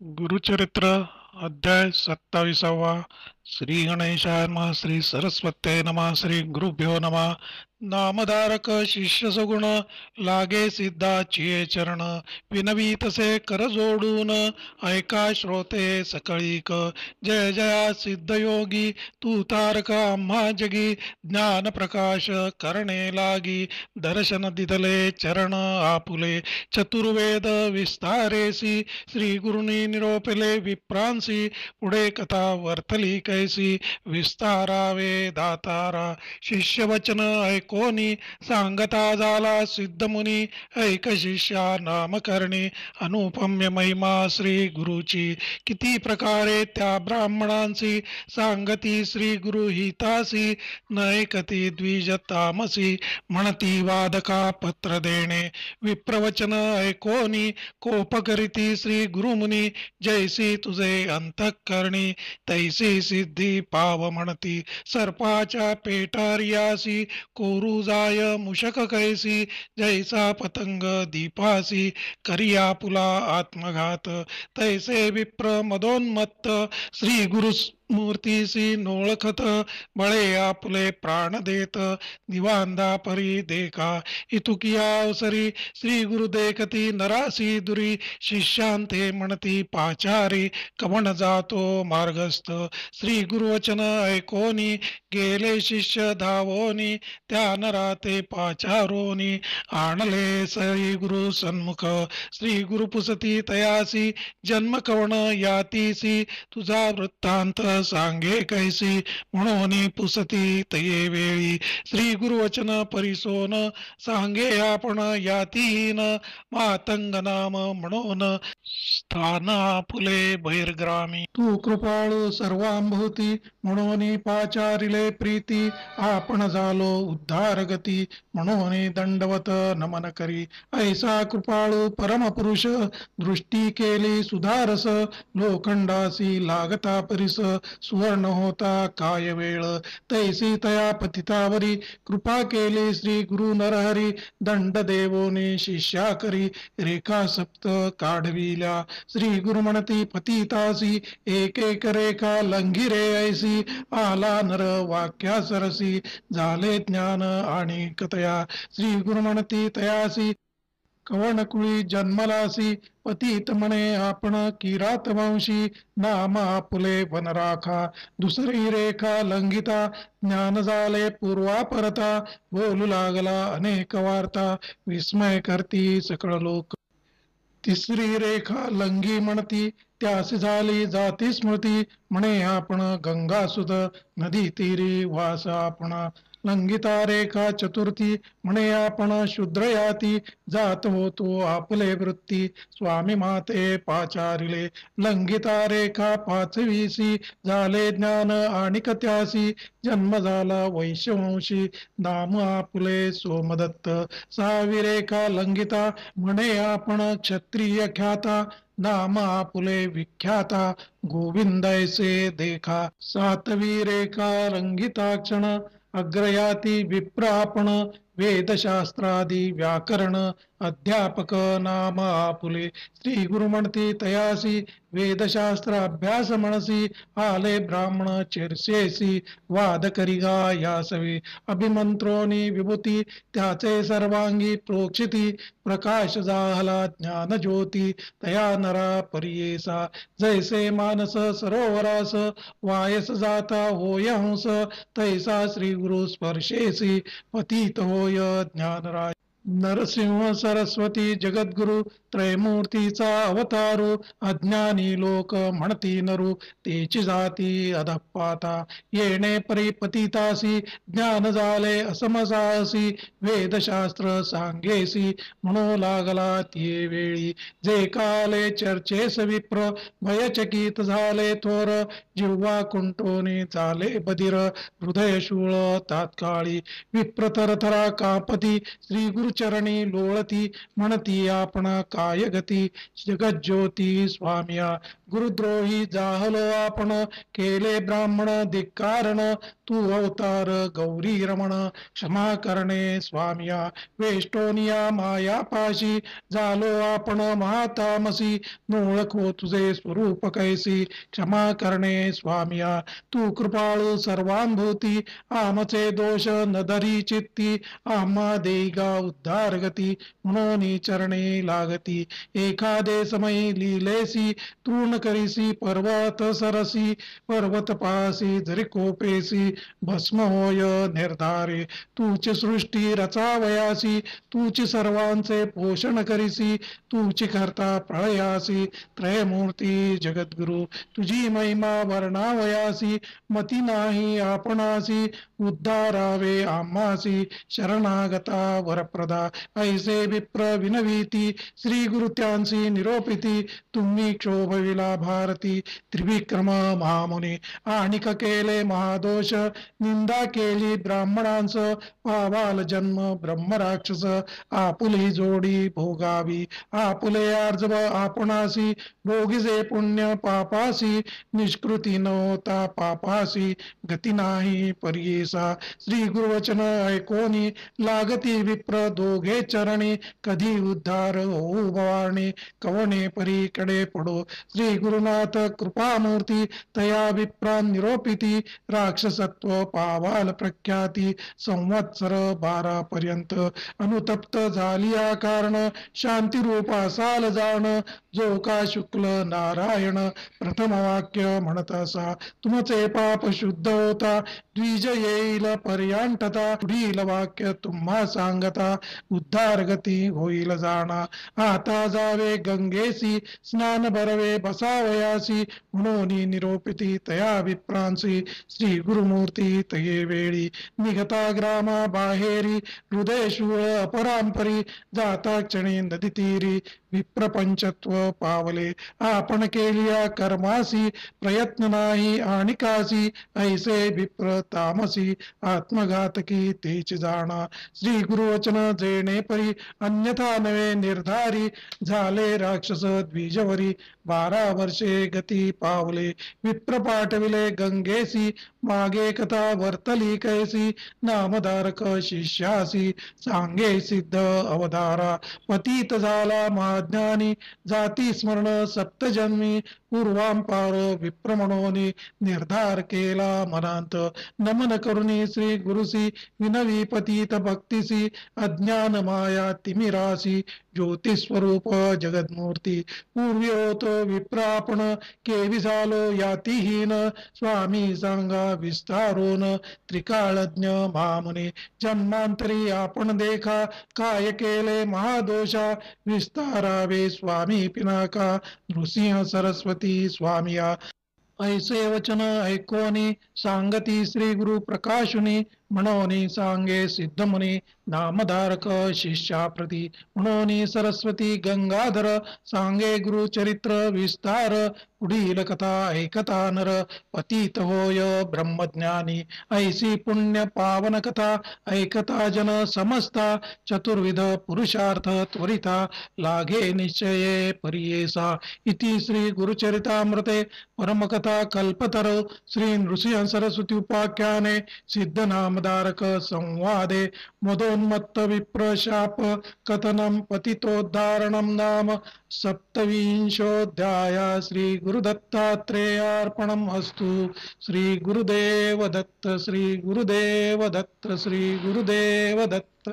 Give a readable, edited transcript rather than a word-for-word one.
गुरुचरित्र अध्याय 27. श्री गणेशाय नमः. श्री सरस्वते नमः. श्री गुरुभ्यो नमः. नामधारक शिष्य सगुण लागे सिद्धाचिये चरण विनवी तसे कर जोडून ऐका श्रोते सकळीक. जय जया सिद्धयोगी तू तारक आम्हा जगी ज्ञान प्रकाश करणे लागी दर्शन दिदले चरण आपुले चतुर्वेद विस्तारेसी श्री गुरुनी निरोपले विप्रांसी पुढे कथा वर्तली कैसी विस्तारावे दातारा शिष्य वचन ऐकोनी सांगता झाला सिद्ध मुनी ऐक शिष्या नामकरणी अनुपम्य महिमा श्री गुरुची किती प्रकारे त्या ब्राह्मणांसी सांगती श्री गुरु हितासी नैकती द्विज तामसी म्हणती वादका पत्र देणे विप्रवचन ऐकोनी कोप करीती श्री गुरुमुनी जैसी तुझे अंतःकरणी तैसी सिद्धी पाव म्हणती सर्पाच्या पेटारियासी कोरू जाय मुशक कैसी जैसा पतंग दीपासी करिया पुला आत्मघात तैसे विप्र मदोन्मत्त श्री गुरु मूर्तीसी नोळखत बळे आपुले प्राण देत निवांदा परी देखा इतुकिया अवसरी श्री गुरु देखती नरासी दुरी शिष्यांते म्हणती पाचारी कमण जातो मार्गस्थ श्री गुरुवचन ऐकोनी गेले शिष्य धावोनी त्या नराते पाचारोनी आणले श्री गुरु सन्मुख श्री गुरु पुसती तयासी जन्म कवण यातीसी तुझा वृत्तांत सांगे कैसी म्हणून पुसती तये वेळी श्री गुरुवचन परिसोन सांगे आपण यातीन मातंग नाम म्हणून स्थान आपुले बहिर्ग्रामी तू कृपाळू सर्वांभूती म्हणून पाचारिले प्रीती आपण झालो उद्धार गती म्हणून दंडवत नमन करी ऐसा कृपाळू परमपुरुष दृष्टी केली सुधारस लोखंडासी लागता परिस सुवर्ण होता काय वेळ तैसी तया पतितावरी कृपा केली श्री गुरु नरहरी दंड देवोनी शिष्या करी रेखा सप्त काढविल्या श्री गुरु म्हणती पतितासी एक एक रेखा लंघिरे ऐसी आला नर वाक्या सरसी झाले ज्ञान आणि कथया श्री गुरु म्हणती तयासी कवणकुळी जन्मलासी पतित म्हणे आपण किरात वंशी नाम आपुले वनराखा दुसरी रेखा लंघिता ज्ञान झाले पूर्वापरता बोलू लागला अनेक वार्ता विस्मय करती सकळ लोक तिसरी रेखा लंघी म्हणती त्यास झाली जाती स्मृती म्हणे आपण गंगासुत नदी तीरी वास आपण लंघिता रेखा चतुर्थी म्हणे आपण शूद्र याती जात होतो आपले वृत्ती स्वामी माते पाचारिले लंघिता रेखा पाचवीसी झाले ज्ञान आणि त्यासी जन्म झाला वैश्यवंशी नाम आपुले सोमदत्त सहावी रेखा लंघिता म्हणे आपण क्षत्रिय ख्याता नाम आपुले विख्याता गोविंदयसे देखा सातवी रेखा लंघिता क्षण अग्रयाती विप्र आपण वेदशास्त्रादी व्याकरण अध्यापक नाम आपुले श्री गुरु म्हणती तयासी वेदशास्त्र अभ्यास म्हणसी आले ब्राह्मण चिरसेसी वाद करिगा यासवी अभिमंत्रोनी विभूती त्याचे सर्वांगी प्रोक्षिती प्रकाश जाहला ज्ञान ज्योती तया नरा परियेसा जैसे मानस सरोवरास वायस जाता होय हंस तैसा श्री गुरु स्पर्शेसी पतित होय ज्ञानराज नरसिंह सरस्वती जगद्गुरु त्रयमूर्तीचा अवतारू अज्ञानी लोक म्हणती नरू तेची जाती अधपाता येणे परिपतितासी ज्ञान झाले असमसाहसी वेदशास्त्र सांगेसी म्हणू लागला ती वेळी जे काले चर्चेस विप्र भयचकित झाले थोर जिव्हा कुंटोनी झाले बधिर हृदय शूळ तात्काळी विप्र थरथरा कापती श्री गुरुचरणी लोळती म्हणती आपण काय गती जगज्योती स्वामिया गुरुद्रोही जाहलो आपण केले ब्राह्मण धिक्कारण तू अवतार गौरी रमण क्षमा करणे स्वामिया वेष्टोनिया माया पाशी झालो आपण महातामसी नोळखो तुझे स्वरूप कैसी क्षमा करणे स्वामिया तू कृपाळू सर्वांभूती आमचे दोष न धरी चित्ती आम्हा देईगा उद्धार गती म्हणून चरणे लागती एखादे समयी लिहिलेसी तृण करीसी पर्वत सरसी पर्वत पासी जरी कोपेसी भस्म होय निर्धारे तूची सृष्टी रचावयासी तूची सर्वांचे पोषण करीसी तूची करता प्रळयासी त्रयमूर्ती जगद्गुरु तुझी महिमा वर्णावयासी मती नाही आपणासी उद्धारावे आम्हासी शरणागता वरप्रदा ऐसे विप्र विनवीती श्री गुरु त्यांसी निरोपिती तुम्ही क्षोभविला भारती त्रिविक्रम महामुनी आणिक केले महादोष निंदा केली ब्राह्मणांच पावाल जन्म ब्रह्मराक्षस आपुली जोडी भोगावी आपुले आर्जव आपणासी भोगिजे पुण्य पापासी निष्कृती नव्हता पापासी गती नाही पर्येसा श्री गुरुवचन ऐकोनी लागती विप्र दोघे चरणी कधी उद्धार होऊ भवानी कवणे परीकडे पडो श्री गुरुनाथ कृपामूर्ती तया विप्रा निरोपिती राक्षसत्व पावाल प्रख्याती संवत्सर 12 पर्यंत अनुतप्त झाली कारण शांती रूप असाल जाण जो का शुक्ल नारायण प्रथम वाक्य म्हणत असा तुमचे पाप शुद्ध होता द्विज येईल पर्यांतता पुढील वाक्य तुम्हा सांगता उद्धार गती होईल जाणा आता जावे गंगेसी स्नान भरवे बसावयासी म्हणून निरोपिती तया विप्रांसी श्री गुरुमूर्ती तये वेळी निघता ग्रामा बाहेरी हृदय शूळ अपरांपरी जाता क्षणी नदी तीरी विप्रपंचत्व पावले आपण केलिया कर्मासी प्रयत्न नाही आणिकासी ऐसे विप्र तामसी आत्मघातकी तेच जाणा श्री गुरुवचन जेणे परी अन्यथा नवे निर्धारी झाले राक्षस द्विजवरी 12 वर्षे गती पावले विप्र पाठविले गंगेसी मागे कथा वर्तली कैसी नामधारक शिष्यासी सांगे सिद्ध अवधारा पतित झाला महाज्ञानी जाती स्मरण सप्तजन्मी पूर्वांपार विप्रमणोनी निर्धार केला मनांत नमन करुणी श्री गुरुसी विनवी पतित भक्तिसी अज्ञान माया तिमिरासी ज्योतिस्वरूप जगन्मूर्ती पूर्वी होतो विप्रापण केवी झालो यातीहीन स्वामी सांगा विस्तारून त्रिकाळज्ञ महामुनी जन्मांतरी आपण देखा काय केले महादोषा विस्तारावे स्वामी पिनाका नृसिंह सरस्वती स्वामिया ऐसे वचन ऐकोनी सांगती श्री गुरु प्रकाशुनी म्हणोनी सांगे सिद्धमुनी नामधारक शिष्याप्रती म्हणोनी सरस्वती गंगाधर सांगे गुरु चरित्र विस्तार पुढील कथा ऐकता नर पतित होय ब्रह्मज्ञानी ऐसी पुण्य पावन कथा ऐकता जन समजता चतुर्विध पुरुषार्थ त्वरिता लागे निश्चये परियेसा इति श्री गुरुचरितामृते परमकथा कल्पतरो श्री नृसिंह सरस्वती उपाख्याने सिद्ध नामधारक संवादे मदोन्मत्त विप्रशाप कथनं पतितोद्धारणं नाम सप्तविंशोऽध्याय श्री गुरुदत्तात्रेयार्पणम् अस्तु श्री गुरुदेव दत्त श्री गुरुदेव दत्त श्री गुरुदेव दत्त।